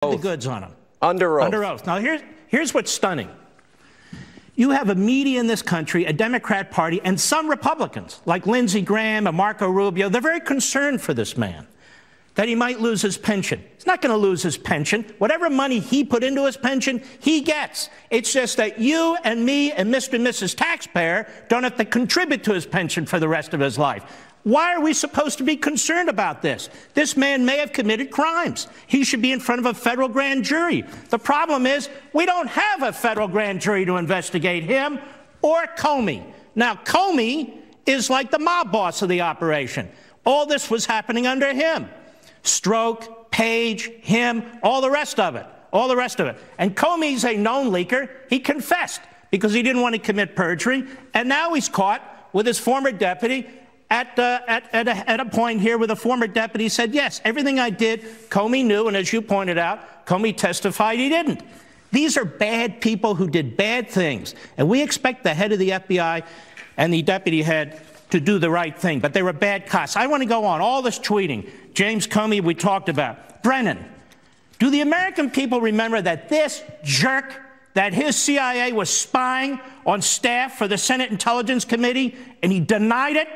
the goods on him. Under oath. Under oath. Now, here's what's stunning. You have a media in this country, a Democrat Party, and some Republicans, like Lindsey Graham and Marco Rubio, they're very concerned for this man, that he might lose his pension. He's not going to lose his pension. Whatever money he put into his pension, he gets. It's just that you and me and Mr. and Mrs. Taxpayer don't have to contribute to his pension for the rest of his life. Why are we supposed to be concerned about this? This man may have committed crimes. He should be in front of a federal grand jury. The problem is we don't have a federal grand jury to investigate him or Comey. Now, Comey is like the mob boss of the operation. All this was happening under him. Stroke, Page, him, all the rest of it. All the rest of it. And Comey's a known leaker. He confessed because he didn't want to commit perjury. And now he's caught with his former deputy at a point here where the former deputy said, yes, everything I did, Comey knew, and as you pointed out, Comey testified he didn't. These are bad people who did bad things, and we expect the head of the FBI and the deputy head to do the right thing, but they were bad cops. I want to go on. All this tweeting, James Comey we talked about. Brennan, do the American people remember that this jerk, that his CIA was spying on staff for the Senate Intelligence Committee, and he denied it?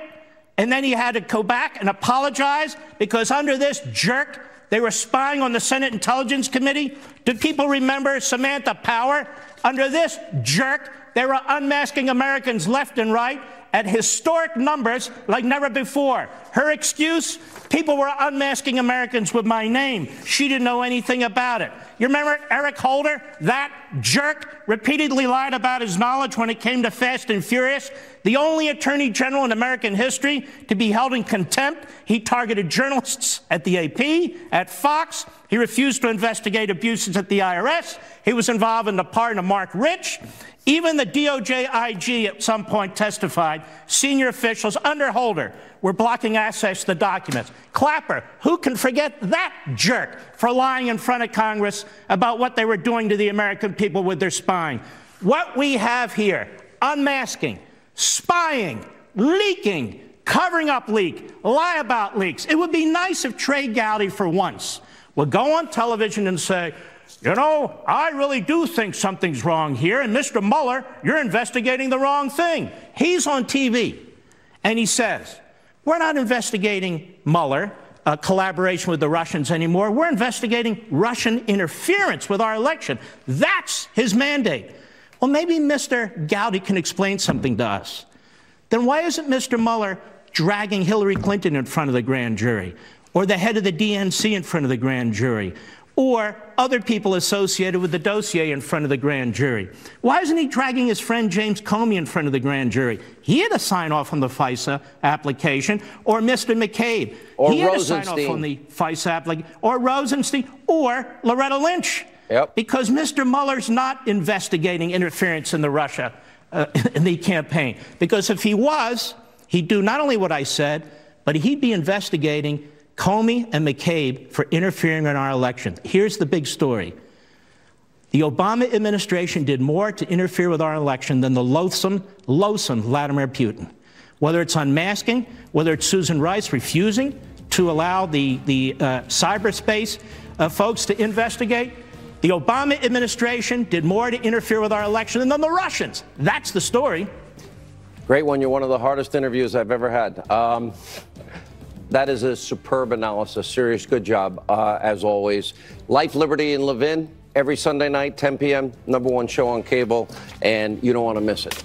And then he had to go back and apologize because under this jerk, they were spying on the Senate Intelligence Committee. Do people remember Samantha Power? Under this jerk, they were unmasking Americans left and right at historic numbers like never before. Her excuse? People were unmasking Americans with my name. She didn't know anything about it. You remember Eric Holder? That jerk repeatedly lied about his knowledge when it came to Fast and Furious. The only attorney general in American history to be held in contempt. He targeted journalists at the AP, at Fox. He refused to investigate abuses at the IRS. He was involved in the pardon of Mark Rich. Even the DOJ IG at some point testified senior officials under Holder were blocking access to the documents. Clapper, who can forget that jerk for lying in front of Congress about what they were doing to the American people with their spying? What we have here, unmasking, spying, leaking, covering up leak, lie about leaks. It would be nice if Trey Gowdy for once would go on television and say, you know, I really do think something's wrong here, and Mr. Mueller, you're investigating the wrong thing. He's on TV, and he says, we're not investigating Mueller, collaboration with the Russians anymore. We're investigating Russian interference with our election. That's his mandate. Well, maybe Mr. Gowdy can explain something to us. Then why isn't Mr. Mueller dragging Hillary Clinton in front of the grand jury, or the head of the DNC in front of the grand jury, or other people associated with the dossier in front of the grand jury? Why isn't he dragging his friend James Comey in front of the grand jury? He had to sign off on the FISA application. Or Mr. McCabe. Or he had Rosenstein. to sign off on the FISA application. Or Rosenstein. Or Loretta Lynch. Yep. Because Mr. Mueller's not investigating interference in the Russia in the campaign. Because if he was, he'd do not only what I said, but he'd be investigating Comey and McCabe for interfering in our election. Here's the big story. The Obama administration did more to interfere with our election than the loathsome Vladimir Putin. Whether it's unmasking, whether it's Susan Rice refusing to allow the cyberspace folks to investigate, the Obama administration did more to interfere with our election than the Russians. That's the story. Great one. You're one of the hardest interviews I've ever had. That is a superb analysis. Serious, good job, as always. Life, Liberty, and Levin, every Sunday night, 10 p.m., #1 show on cable, and you don't want to miss it.